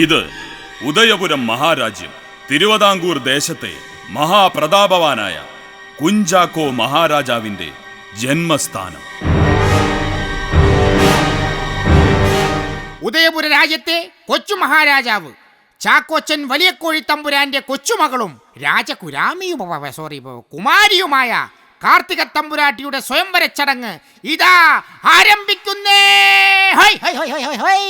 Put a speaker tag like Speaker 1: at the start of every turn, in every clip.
Speaker 1: ഇത് ഉദയപുരം മഹാരാജ്യം തിരുവിതാംകൂർ ദേശത്തെ മഹാപ്രതാപവാനായ കുഞ്ചാക്കോ മഹാരാജാവിന്റെ ജന്മസ്ഥാനം.
Speaker 2: ഉദയപുര രാജ്യത്തെ കൊച്ചു മഹാരാജാവ് ചാക്കോച്ചൻ വലിയ കോഴി തമ്പുരാന്റെ കൊച്ചുമകളും കുമാരിയുമായ കാർത്തിക തമ്പുരാട്ടിയുടെ സ്വയംവര ചടങ്ങ് ഇതാ ആരംഭിക്കുന്നേ. ഹൈ ഹൈ ഹൈ ഹൈ ഹൈ.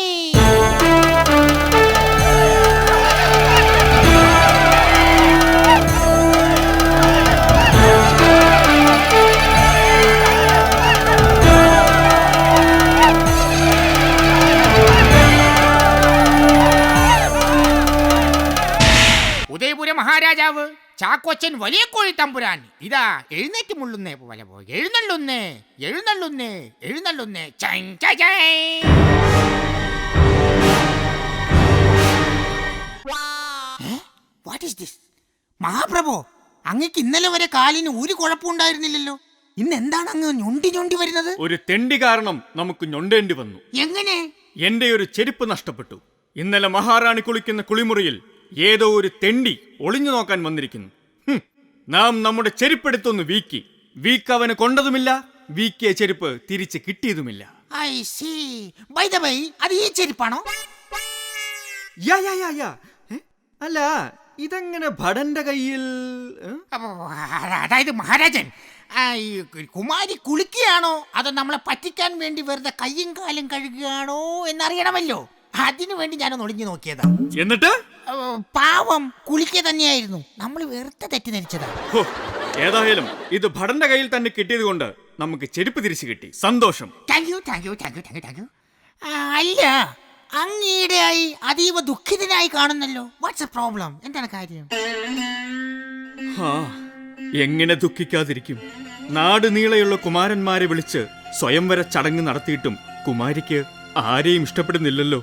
Speaker 2: ഉദയപുര മഹാരാജാവ് ചാക്കോച്ചൻ വലിയ കോഴി തമ്പുരാൻ ഇതാ എഴുന്നേറ്റ് മുള്ളുന്നേ പോലെ എഴുന്നള്ളുന്നേ എഴുന്നള്ളുന്നേ എഴുന്നള്ളുന്നേ. What is this? മഹാപ്രഭു, അങ്ങക്ക് ഇന്നലെ വരെ കാലിന് ഒരു കുഴപ്പമുണ്ടായിരുന്നില്ലല്ലോ. ഇന്ന് എന്താണ് അങ്ങ് ഞൊണ്ടി ഞൊണ്ടി വരുന്നത്?
Speaker 3: ഒരു തെണ്ടി കാരണം നമുക്ക് ഞൊണ്ടേണ്ടി വന്നു.
Speaker 2: എങ്ങനെ?
Speaker 3: എന്റെ ഒരു ചെരുപ്പ് നഷ്ടപ്പെട്ടു. ഇന്നലെ മഹാറാണി കുളിക്കുന്ന കുളിമുറിയിൽ ഏതോ ഒരു തെണ്ടി ഒളിഞ്ഞു നോക്കാൻ വന്നിരിക്കുന്നു. നാം നമ്മുടെ ചെരുപ്പെടുത്തൊന്ന് വീക്ക് അവന് കൊണ്ടതുമില്ല, വീക്കിയ ചെരുപ്പ് തിരിച്ച് കിട്ടിയതുമില്ല.
Speaker 2: I see. By the by, അത് ഈ ചെരുപ്പാണോ?
Speaker 3: അല്ല, ഇതെങ്ങനെ ഭടന്റെ കയ്യിൽ?
Speaker 2: അതായത് മഹാരാജൻ, കുമാരി കുളിക്കുകയാണോ അതോ നമ്മളെ പറ്റിക്കാൻ വേണ്ടി വെറുതെ കയ്യും കാലും കഴുകുകയാണോ എന്നറിയണമല്ലോ. അതിനു വേണ്ടി ഞാനൊന്ന് ഒളിഞ്ഞു നോക്കിയതാ.
Speaker 3: എന്നിട്ട്
Speaker 2: പാവം കുളിക്കുക തന്നെയായിരുന്നു. നമ്മൾ വെറുതെ തെറ്റിദ്ധരിച്ചതാ.
Speaker 3: ഏതായാലും ഇത് ഭടന്റെ കയ്യിൽ തന്നെ കിട്ടിയത് കൊണ്ട് നമുക്ക് ചെരുപ്പ് തിരിച്ചു കിട്ടി. സന്തോഷം.
Speaker 2: Thank you. അല്ല, അങ്ങീടെയായി അതീവ ദുഃഖിതനായി കാണുന്നല്ലോ. What's a problem? എന്താണ് കാര്യം?
Speaker 3: എങ്ങനെ ദുഃഖിക്കാതിരിക്കും? നാട് നീളെയുള്ള കുമാരന്മാരെ വിളിച്ച് സ്വയംവര ചടങ്ങ് നടത്തിയിട്ടും കുമാരിക്ക് ആരെയും ഇഷ്ടപ്പെടുന്നില്ലല്ലോ.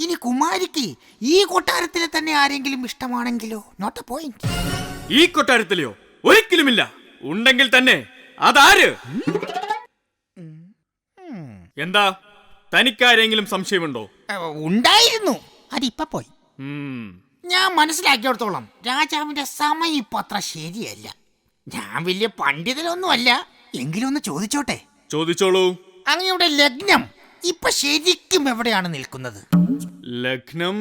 Speaker 2: ഇനി കുമാരിക്ക് ഈ കൊട്ടാരത്തിലെ തന്നെ ആരെങ്കിലും ഇഷ്ടമാണെങ്കിലോ? Not A point.
Speaker 3: ഈ കൊട്ടാരത്തിലെയോ? ഒരിക്കലുമില്ല. ഉണ്ടെങ്കിൽ തന്നെ അതാര്? എന്താ, തനിക്കാരെങ്കിലും സംശയമുണ്ടോ?
Speaker 2: ഉണ്ടായിരുന്നു, അതിപ്പോ പോയി. ഞാൻ മനസ്സിലാക്കിയോടത്തോളം രാജാവിന്റെ സമയം ഇപ്പൊ അത്ര ശരിയല്ല. ഞാൻ വലിയ പണ്ഡിതനൊന്നുമല്ല, എങ്കിലും ഒന്ന് ചോദിച്ചോട്ടെ?
Speaker 3: ചോദിച്ചോളൂ.
Speaker 2: അങ്ങയുടെ ലഗ്നം ഇപ്പൊ ശരിക്കും എവിടെയാണ് നിൽക്കുന്നത്?
Speaker 3: ലഗ്നം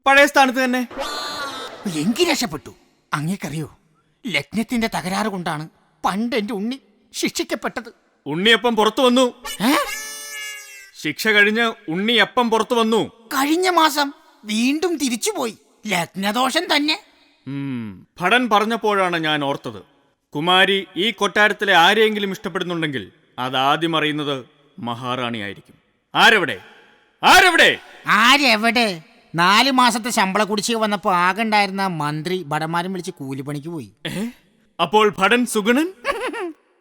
Speaker 3: പഴയ സ്ഥാനത്ത് തന്നെ.
Speaker 2: എങ്കിൽ രക്ഷപ്പെട്ടു. അങ്ങേക്കറിയോ, ലഗ്നത്തിന്റെ തകരാറ് കൊണ്ടാണ് പണ്ട് എന്റെ ഉണ്ണി ശിക്ഷിക്കപ്പെട്ടത്.
Speaker 3: ഉണ്ണിയപ്പം പുറത്തു വന്നു. ശിക്ഷ കഴിഞ്ഞ് ഉണ്ണിയപ്പം പുറത്തു വന്നു.
Speaker 2: കഴിഞ്ഞ മാസം വീണ്ടും തിരിച്ചുപോയി. ലഗ്നദോഷം തന്നെ.
Speaker 3: ഭടൻ പറഞ്ഞപ്പോഴാണ് ഞാൻ ഓർത്തത്. കുമാരി ഈ കൊട്ടാരത്തിലെ ആരെയെങ്കിലും ഇഷ്ടപ്പെടുന്നുണ്ടെങ്കിൽ അതാദ്യം അറിയുന്നത് മഹാറാണി ആയിരിക്കും. ആരെവിടെ?
Speaker 2: 4 മാസത്തെ ശമ്പള കുടിശ്ശിക വന്നപ്പോ ആകെ ഉണ്ടായിരുന്ന മന്ത്രി ഭടന്മാരും വിളിച്ച് കൂലിപ്പണിക്ക് പോയി.
Speaker 3: അപ്പോൾ ഭടൻ സുഗുണൻ?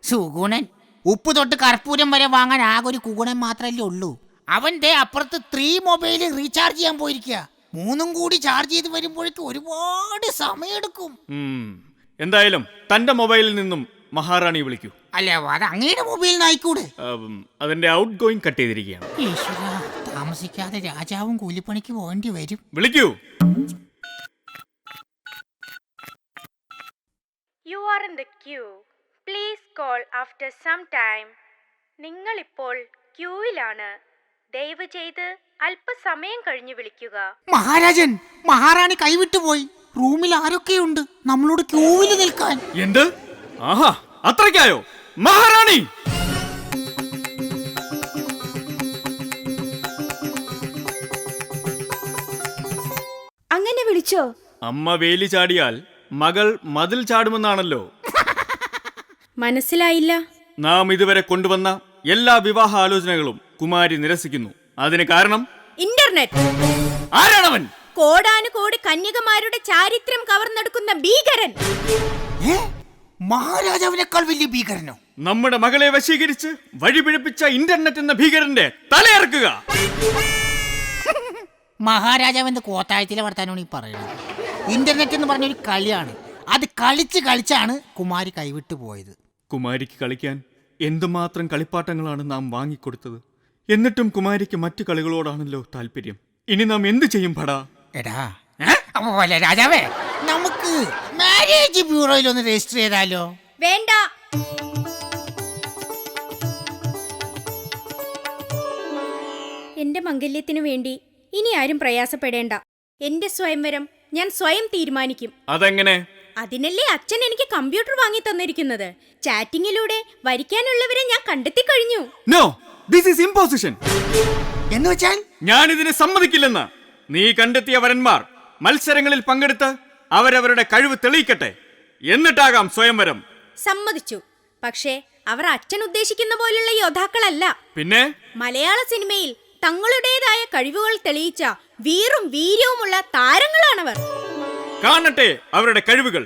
Speaker 2: സുഗുണൻ ഉപ്പ് തൊട്ട് കർപ്പൂരം വരെ വാങ്ങാൻ ആകെ ഒരു കുഗുണൻ മാത്രല്ലേ ഉള്ളൂ. അവന്റെ അപ്പുറത്ത് 3 മൊബൈൽ റീചാർജ് ചെയ്യാൻ പോയിരിക്കുക. 3 കൂടി ചാർജ് ചെയ്ത് വരുമ്പോഴേക്കും ഒരുപാട് സമയമെടുക്കും.
Speaker 3: എന്തായാലും തന്റെ മൊബൈലിൽ നിന്നും മഹാറാണി വിളിക്കൂ.
Speaker 2: അല്ല, അത് അങ്ങയുടെ മൊബൈലിൽ ആയിക്കൂടെ?
Speaker 3: അതിന്റെ ഔട്ട് ഗോയിങ് കട്ട് ചെയ്തിരിക്കുകയാണ്.
Speaker 2: ഈശ്വരാ, താമസിക്കാതെ രാജാവും കൂലിപ്പണിക്ക് പോകേണ്ടി വരും.
Speaker 3: വിളിക്കൂ.
Speaker 4: You are in the queue. Please call after some time. നിങ്ങൾ ഇപ്പോൾ ക്യൂവിലാണ്. ദയവ് ചെയ്ത് അല്പസമയം കഴിഞ്ഞ് വിളിക്കുക.
Speaker 2: മഹാരാജൻ, മഹാറാണി കൈവിട്ടുപോയി. റൂമിൽ ആരൊക്കെയുണ്ട് നമ്മളോട് ക്യൂവിൽ നിൽക്കാൻ?
Speaker 3: എന്ത്? ആഹാ, അത്രയ്ക്കായോ? മഹാറാണി!
Speaker 4: അങ്ങനെ വിളിച്ചോ?
Speaker 3: അമ്മ വേലി ചാടിയാൽ മകൾ മതിൽ ചാടുമെന്നാണല്ലോ.
Speaker 4: മനസ്സിലായില്ല.
Speaker 3: നാം ഇതുവരെ കൊണ്ടുവന്ന എല്ലാ വിവാഹ ആലോചനകളും കുമാരി നിരസിക്കുന്നു. അതിന് കാരണം
Speaker 4: ഇന്റർനെറ്റ്.
Speaker 3: ആരാണവൻ?
Speaker 4: കോടാനുകോടി കന്യകമാരുടെ ചാരിത്രം കവർന്നെടുക്കുന്ന ഭീകരൻ.
Speaker 2: മഹാരാജാവിനേക്കാൾ വലിയ ഭീകരനോ?
Speaker 3: നമ്മുടെ മകളെ വശീകരിച്ച് വഴിപിഴപ്പിച്ച ഇന്റർനെറ്റ് എന്ന ഭീകരന്റെ തലയിറക്കുക.
Speaker 2: മഹാരാജാവിന്റെ കോത്തായത്തിലെ വർത്താനമാണ് ഈ പറയുന്നത്. ഇന്റർനെറ്റ് എന്ന് പറഞ്ഞൊരു കളിയാണ്. അത് കളിച്ചാണ് കുമാരി കൈവിട്ടു പോയത്.
Speaker 3: കുമാരിക്ക് കളിക്കാൻ എന്തുമാത്രം കളിപ്പാട്ടങ്ങളാണ് നാം വാങ്ങിക്കൊടുത്തത്. എന്നിട്ടും കുമാരിക്ക് മറ്റു കളികളോടാണല്ലോ താല്പര്യം. ഇനി നാം എന്ത് ചെയ്യും പടാ?
Speaker 2: എടാ അല്ല രാജാവേ, നമുക്ക് മാരേജ് ബ്യൂറോയിൽ ഒന്ന് രജിസ്റ്റർ ചെയ്താലോ?
Speaker 4: വേണ്ട. എന്റെ മംഗല്യത്തിനു വേണ്ടി ഇനി ആരും പ്രയാസപ്പെടേണ്ട. എന്റെ സ്വയംവരം ഞാൻ സ്വയം തീരുമാനിക്കും.
Speaker 3: അതെങ്ങനെ?
Speaker 4: അതിനല്ലേ അച്ഛൻ എനിക്ക് കമ്പ്യൂട്ടർ വാങ്ങി തന്നിരിക്കുന്നത്. ചാറ്റിങ്ങിലൂടെ വരിക്കാനുള്ളവരെ ഞാൻ കണ്ടെത്തി കഴിഞ്ഞു.
Speaker 3: No, this is imposition.
Speaker 2: എന്ന് വെച്ചാൽ
Speaker 3: ഞാനിതിനെ സമ്മതിക്കില്ലെന്ന്. നീ കണ്ടെത്തിയ വരന്മാർ മത്സരങ്ങളിൽ പങ്കെടുത്ത് അവരവരുടെ കഴിവ് തെളിയിക്കട്ടെ, എന്നിട്ടാകാം സ്വയംവരം.
Speaker 4: സമ്മതിച്ചു. പക്ഷേ അവർ അച്ഛൻ ഉദ്ദേശിക്കുന്ന പോലുള്ള യോദ്ധാക്കളല്ല.
Speaker 3: പിന്നെ
Speaker 4: മലയാള സിനിമയിൽ തങ്ങളുടേതായ കഴിവുകൾ തെളിയിച്ച വീറും വീര്യവുമുള്ള താരങ്ങളാണവർ.
Speaker 3: കാണട്ടെ അവരുടെ കഴിവുകൾ.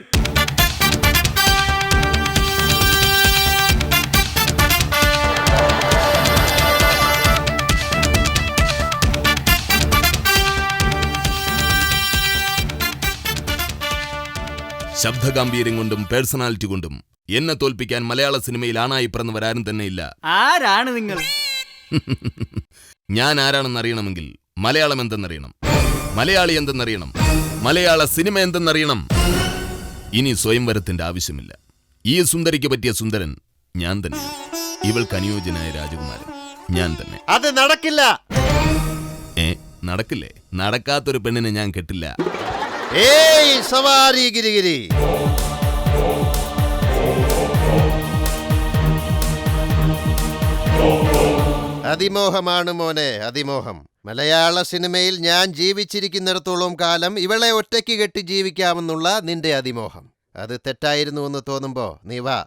Speaker 5: ശബ്ദഗാംഭീര്യം കൊണ്ടും പേഴ്സണാലിറ്റി കൊണ്ടും എന്നെ തോൽപ്പിക്കാൻ മലയാള സിനിമയിൽ ആണായി പിറന്നവരാരും തന്നെ ഇല്ല.
Speaker 3: ആരാണ് നിങ്ങൾ?
Speaker 5: ഞാൻ ആരാണെന്ന് അറിയണമെങ്കിൽ മലയാളം എന്തെന്നറിയണം, മലയാളി എന്തെന്നറിയണം, മലയാള സിനിമ എന്തെന്നറിയണം. ഇനി സ്വയംവരത്തിന്റെ ആവശ്യമില്ല. ഈ സുന്ദരിക്ക് പറ്റിയ സുന്ദരൻ ഞാൻ തന്നെ, ഇവൾക്ക് അനുയോജ്യനായ രാജകുമാരൻ ഞാൻ തന്നെ.
Speaker 6: അത് നടക്കില്ല.
Speaker 5: നടക്കില്ലേ? നടക്കാത്തൊരു പെണ്ണിനെ ഞാൻ കെട്ടില്ല.
Speaker 6: ഏയ് സവാരി ഗിരിഗിരി, അതിമോഹമാണ് മോനെ, അതിമോഹം. മലയാള സിനിമയിൽ ഞാൻ ജീവിച്ചിരിക്കുന്നിടത്തോളം കാലം ഇവളെ ഒറ്റയ്ക്ക് കെട്ടി ജീവിക്കാമെന്നുള്ള നിന്റെ അതിമോഹം അത് തെറ്റായിരുന്നു എന്ന് തോന്നുമ്പോ നീ വാ,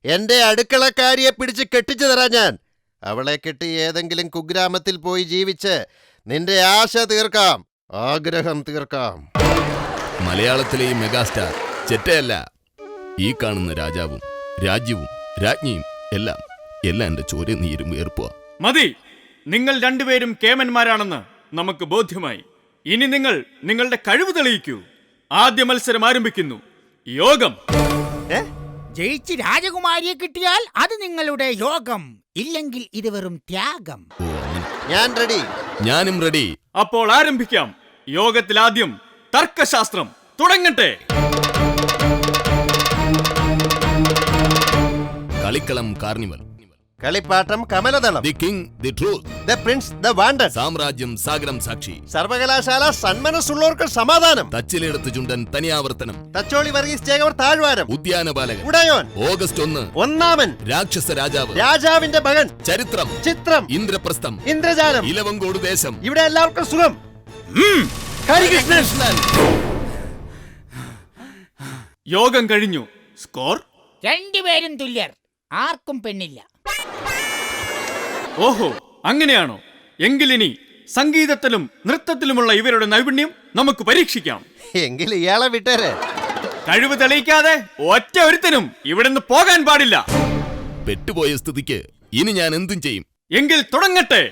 Speaker 6: എന്റെ അടുക്കളക്കാരിയെ പിടിച്ച് കെട്ടിച്ചു തരാം ഞാൻ. അവളെ കെട്ടി ഏതെങ്കിലും കുഗ്രാമത്തിൽ പോയി ജീവിച്ച് നിന്റെ ആശ തീർക്കാം, ആഗ്രഹം തീർക്കാം.
Speaker 5: മലയാളത്തിലെ ഈ മെഗാസ്റ്റാർ ചെറ്റയല്ല. ഈ കാണുന്ന രാജാവും രാജ്യവും രാജ്ഞിയും എല്ലാം എന്റെ ചോര നീരും വേർപ്പുക.
Speaker 3: മതി, നിങ്ങൾ രണ്ടുപേരും കേമന്മാരാണെന്ന് നമുക്ക് ബോധ്യമായി. ഇനി നിങ്ങൾ നിങ്ങളുടെ കഴിവ് തെളിയിക്കൂ. ആദ്യ മത്സരം ആരംഭിക്കുന്നു. യോഗം.
Speaker 2: ജയിച്ച് രാജകുമാരിയെ കിട്ടിയാൽ അത് നിങ്ങളുടെ യോഗം, ഇല്ലെങ്കിൽ ഇത് വെറും ത്യാഗം.
Speaker 6: ഞാൻ റെഡി.
Speaker 5: ഞാനും റെഡി.
Speaker 3: അപ്പോൾ ആരംഭിക്കാം. യോഗത്തിൽ ആദ്യം തർക്കശാസ്ത്രം തുടങ്ങട്ടെ.
Speaker 5: Kalikkalam carnival,
Speaker 6: Kalippattam Kamaladalam,
Speaker 5: the king, the truth,
Speaker 6: the prince, the wanted,
Speaker 5: Samrajyam Sagaram Sakshi,
Speaker 6: Sarvakalashala സന്മനസ്സുള്ളവർക്ക് സമാധാനം,
Speaker 5: തച്ചിലെടുത്ത് ചുണ്ടൻ തനിയാവർത്തനം,
Speaker 6: തച്ചോളി വർഗീസ് ചേകവർ താഴ്വാരം,
Speaker 5: ഉദ്യാനപാലകൻ,
Speaker 6: ഉടയോൻ,
Speaker 5: ഓഗസ്റ്റ് 1,
Speaker 6: ഒന്നാമൻ,
Speaker 5: രാക്ഷസ രാജാവ്,
Speaker 6: രാജാവിന്റെ മകൻ,
Speaker 5: ചരിത്രം,
Speaker 6: ചിത്രം,
Speaker 5: ഇന്ദ്രപ്രസ്ഥം,
Speaker 6: ഇന്ദ്രജാലം,
Speaker 5: ഇലവങ്കോട് ദേശം.
Speaker 6: ഇവിടെ എല്ലാവർക്കും സുഖം. ഹരികൃഷ്ണൻ.
Speaker 3: യോഗം കഴിഞ്ഞു. സ്കോർ
Speaker 2: രണ്ടുപേരും തുല്യർ, ആർക്കും പെണ്ണില്ല.
Speaker 3: ഓഹോ, അങ്ങനെയാണോ? എങ്കിലിനി സംഗീതത്തിലും നൃത്തത്തിലുമുള്ള ഇവരുടെ നൈപുണ്യം നമുക്ക് പരീക്ഷിക്കാം.
Speaker 6: എങ്കിൽ ഇയാളെ വിട്ടേരെ.
Speaker 3: കഴിവ് തെളിയിക്കാതെ ഒറ്റ ഒരുത്തനും ഇവിടുന്ന് പോകാൻ പാടില്ല.
Speaker 5: പെട്ടുപോയ സ്ഥിതിക്ക് ഇനി ഞാൻ എന്തും ചെയ്യും.
Speaker 3: എങ്കിൽ തുടങ്ങട്ടെ.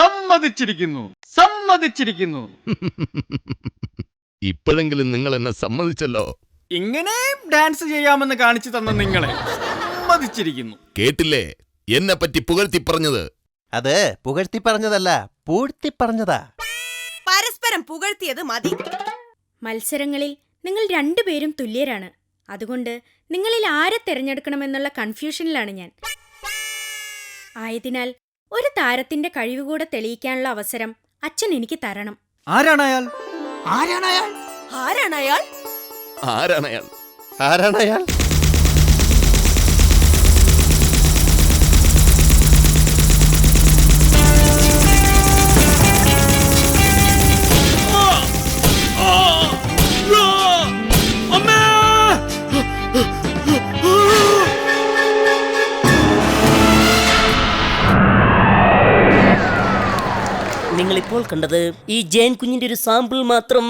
Speaker 3: സമ്മതിച്ചിരിക്കുന്നു, സമ്മതിച്ചിരിക്കുന്നു.
Speaker 5: ഇപ്പോഴെങ്കിലും നിങ്ങൾ എന്നെ സമ്മതിച്ചല്ലോ.
Speaker 3: ഇങ്ങനെ ഡാൻസ് ചെയ്യാമെന്ന് കാണിച്ചു തന്ന നിങ്ങളെ സമ്മതിച്ചിരിക്കുന്നു.
Speaker 5: കേട്ടില്ലേ എന്നെ പറ്റി പുകഴ്ത്തി പറഞ്ഞത്?
Speaker 6: അത് പുകഴ്ത്തി പറഞ്ഞതല്ല, പൂഴ്ത്തി പറഞ്ഞതാ.
Speaker 7: പരസ്പരം പുകഴ്ത്തിയത് മതി.
Speaker 4: മത്സരങ്ങളിൽ നിങ്ങൾ രണ്ടുപേരും തുല്യരാണ്. അതുകൊണ്ട് നിങ്ങളിൽ ആരെ തിരഞ്ഞെടുക്കണമെന്നുള്ള കൺഫ്യൂഷനിലാണ് ഞാൻ. ആയതിനാൽ ഒരു താരത്തിന്റെ കഴിവുകൂടെ തെളിയിക്കാനുള്ള അവസരം അച്ഛൻ എനിക്ക് തരണം.
Speaker 3: ആരാണ് അയാൾ?
Speaker 2: ആരാണയാൾ?
Speaker 7: ആരാണ് അയാൾ?
Speaker 5: ആരാണയാൾ?
Speaker 6: ആരാണയാൾ?
Speaker 8: നിങ്ങളിപ്പോൾ കണ്ടത് ഈ ജയൻ കുഞ്ഞിന്റെ ഒരു സാമ്പിൾ മാത്രം.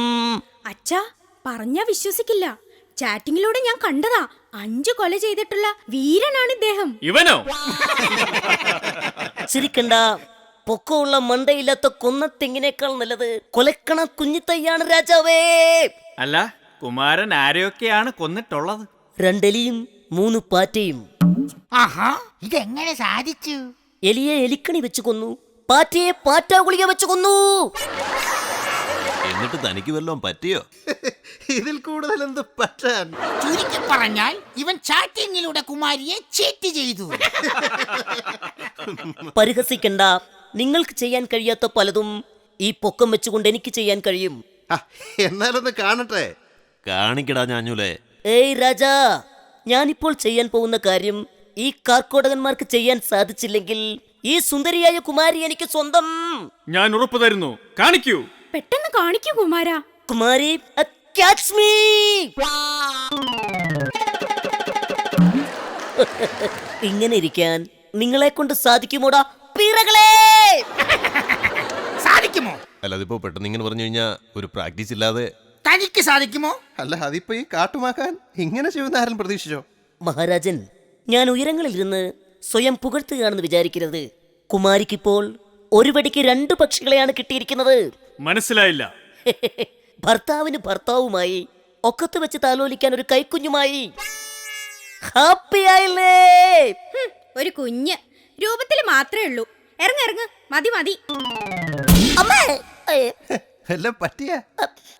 Speaker 4: അച്ഛാ, പറഞ്ഞാ വിശ്വസിക്കില്ല. ചാറ്റിങ്ങിലൂടെ ഞാൻ കണ്ടതാ. 5 കൊല ചെയ്തിട്ടുള്ള വീരനാണ് ഇദ്ദേഹം.
Speaker 3: ഇവനോ?
Speaker 8: ചിരിക്കണ്ട. പൊക്കമുള്ള മണ്ടയില്ലാത്ത കൊന്ന തെങ്ങിനേക്കാൾ നല്ലത് കൊലക്കണ കുഞ്ഞിത്തയ്യാണ് രാജാവേ.
Speaker 3: അല്ല, കുമാരൻ ആരെയൊക്കെയാണ് കൊന്നിട്ടുള്ളത്?
Speaker 8: 2 എലിയും 3 പാറ്റയും.
Speaker 2: ആഹാ, ഇതെങ്ങനെ സാധിച്ചു?
Speaker 8: എലിയെ എലിക്കണി വെച്ച് കൊന്നു, പാറ്റയെ പാറ്റാ ഗുളിക വെച്ച് കൊന്നു.
Speaker 9: എന്നിട്ട് തനിക്ക് വല്ലതും പറ്റിയോ?
Speaker 6: ഇതിൽ കൂടുതൽ എന്ത് പറ്റാൻ?
Speaker 2: ചുരുക്കി പറഞ്ഞാൽ ഇവൻ ചാറ്റിങ്ങിലൂടെ കുമാരിയെ ചീറ്റ് ചെയ്തു.
Speaker 8: പരിഹസിക്കണ്ട. നിങ്ങൾക്ക് ചെയ്യാൻ കഴിയാത്ത പലതും ഈ പൊക്കം വെച്ചുകൊണ്ട് എനിക്ക് ചെയ്യാൻ കഴിയും.
Speaker 6: എന്നാലൊന്ന് കാണട്ടെ.
Speaker 9: കാണിക്കടാ ഞാഞ്ഞൂലേ.
Speaker 8: ഏയ് രാജാ, ഞാനിപ്പോൾ ചെയ്യാൻ പോകുന്ന കാര്യം ഈ കാർക്കോടകന്മാർക്ക് ചെയ്യാൻ സാധിച്ചില്ലെങ്കിൽ ഈ സുന്ദരിയായ കുമാരി എനിക്ക് സ്വന്തം.
Speaker 3: ഞാൻ ഉറപ്പു തരുന്നു. കാണിക്കൂ.
Speaker 4: പെട്ടെന്ന് കാണിക്കൂ കുമാരാ.
Speaker 8: Kumari, catch me. ഇങ്ങനെ ഇരിക്കാൻ നിങ്ങളെ കൊണ്ട് സാധിക്കുമോടാ പീറകളെ?
Speaker 2: സാധിക്കുമോ?
Speaker 9: അല്ല, അതിപ്പോ പെട്ടെന്ന് ഇങ്ങനെ പറഞ്ഞു കഴിഞ്ഞാ ഒരു പ്രാക്ടീസ് ഇല്ലാതെ.
Speaker 2: തനിക്ക് സാധിക്കുമോ?
Speaker 6: അല്ല, അതിപ്പോ ഈ കാട്ടുമാക്കാൻ ഇങ്ങനെ ചെയ്യുന്ന ആരും പ്രതീക്ഷിച്ചോ?
Speaker 8: മഹാരാജൻ, ഞാൻ ഉയരങ്ങളിലിരുന്ന് സ്വയം പുകഴ്ത്തുകയാണെന്ന് വിചാരിക്കരുത്. കുമാരിക്കിപ്പോൾ ഒരു വെടിക്ക് 2 പക്ഷികളെയാണ് കിട്ടിയിരിക്കുന്നത്.
Speaker 3: മനസ്സിലായില്ല.
Speaker 8: ഭർത്താവിന് ഭർത്താവുമായി, ഒക്കത്ത് വെച്ച് താലോലിക്കാൻ ഒരു കൈക്കുഞ്ഞുമായി. ഹാപ്പി ആയില്ലേ?
Speaker 4: ഒരു കുഞ്ഞ് രൂപത്തിൽ മാത്രമേ ഉള്ളൂ. ഇറങ്ങ, മതി മതി.
Speaker 8: അമ്മേ,
Speaker 6: എല്ലാം പറ്റിയ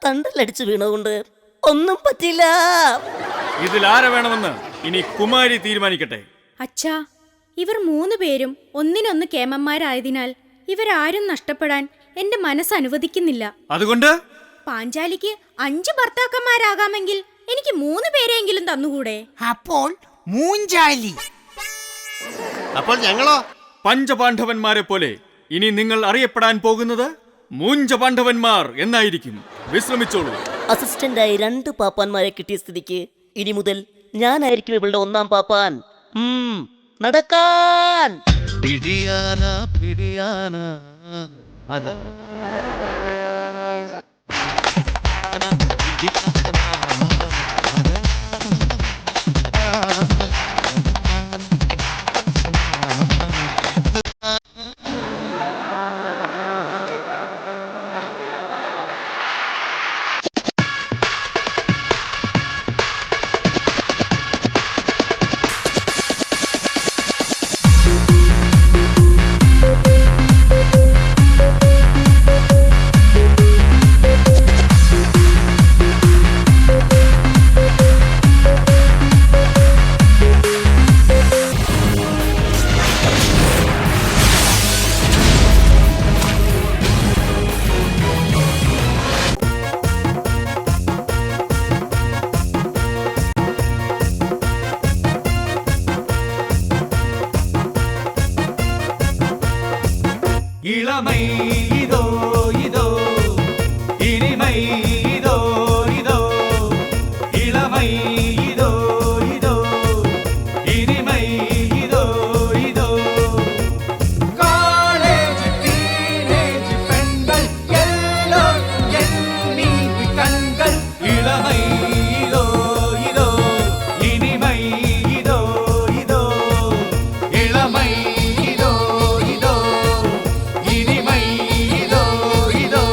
Speaker 8: തണ്ടലടിച്ചു വീണതുകൊണ്ട് ഒന്നും പറ്റില്ല.
Speaker 3: ഇതിൽ ആരെ വേണമെന്ന് ഇനി കുമാരി തീരുമാനിക്കട്ടെ.
Speaker 4: അച്ഛാ, ഇവർ 3 പേരും ഒന്നിനൊന്ന് കേമന്മാരായതിനാൽ ഇവരാരും നഷ്ടപ്പെടാൻ എന്റെ മനസ്സ് അനുവദിക്കുന്നില്ല.
Speaker 3: അതുകൊണ്ട്
Speaker 4: പാഞ്ചാലിക്ക് 5 ഭർത്താക്കന്മാരാകാമെങ്കിൽ എനിക്ക് 3 പേരെങ്കിലും തന്നുകൂടെ?
Speaker 2: അപ്പോൾ മൂഞ്ചാലി.
Speaker 6: അപ്പോൾ ഞങ്ങളോ?
Speaker 3: പഞ്ചപാണ്ഡവന്മാരെ പോലെ ഇനി നിങ്ങൾ അറിയപ്പെടാൻ പോകുന്നത് മൂഞ്ചപാണ്ഡവന്മാർ എന്നായിരിക്കും. വിശ്രമിച്ചോളൂ.
Speaker 8: അസിസ്റ്റന്റായി 2 പാപ്പാന്മാരെ കിട്ടിയ സ്ഥിതിക്ക് ഇനി മുതൽ ഞാനായിരിക്കും ഇവളുടെ 1ാം പാപ്പാൻ. നടക്കാൻ.
Speaker 3: இளமை இதோ இதோ, இனிமை இதோ இதோ, இளமை இதோ இதோ, இனிமை இதோ இதோ. காலேஜ் டீனேஜ் பெண்கள் எல்லோரும் என் மீது கண்கள். இளமை இதோ இதோ, இனிமை இதோ இதோ, இளமை இதோ இதோ, இனிமை இதோ இதோ.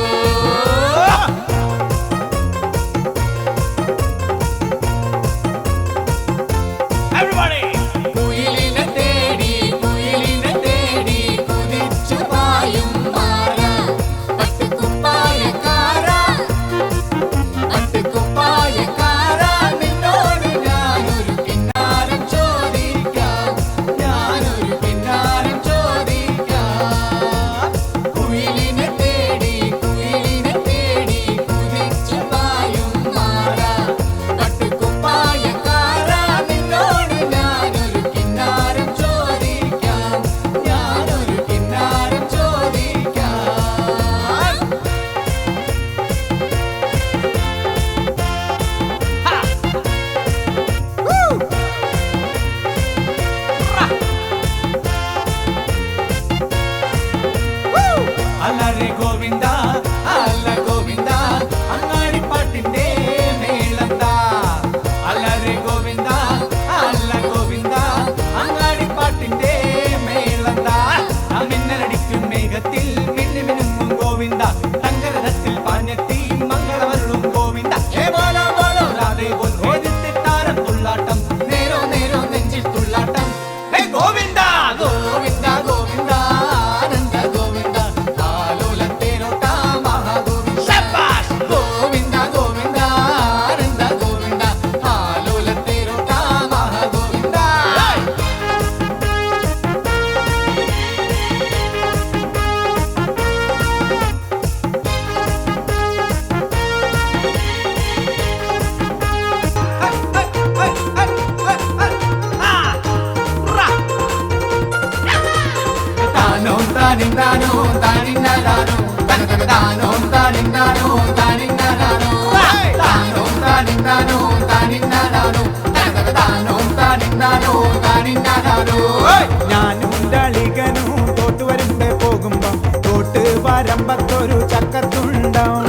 Speaker 10: ഞാനും ഡളികനും തോട്ട് വരുമ്പേ പോകുമ്പോ തോട്ട് വരമ്പത്തൊരു ചക്കത്തുണ്ടാവും.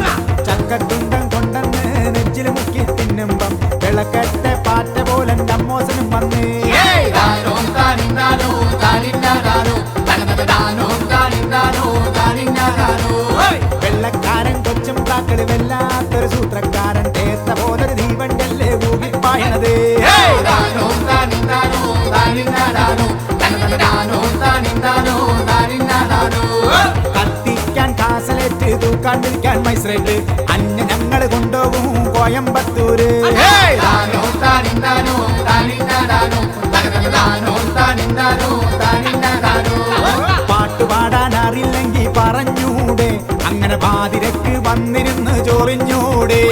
Speaker 10: ചക്കത്തുണ്ടം കൊണ്ടെന്ന് നെഞ്ചിൽ മുക്കി തിന്നുമ്പം വിളക്കട്ടെ പാറ്റ പോലെ അമ്മോസനും വന്നേ. വെള്ളക്കാരൻ കൊച്ചും കാക്കള് വല്ലാത്തൊരു സൂത്രക്കാരൻ തേത്ത പോലൊരു ദീപണ്ടല്ലേ ഊകിപ്പായണത്. കത്തിക്കാൻ കാസലേറ്റ് തൂക്കാണ്ടിരിക്കാൻ മൈസ്രേറ്റ് അന്നെ ഞങ്ങള് കൊണ്ടുപോകും കോയമ്പത്തൂര്. പാട്ടുപാടാൻ അറിയില്ലെങ്കി പറഞ്ഞൂടെ, അങ്ങനെ പാതിരക്ക് വന്നിരുന്ന് ചൊറിഞ്ഞൂടെ.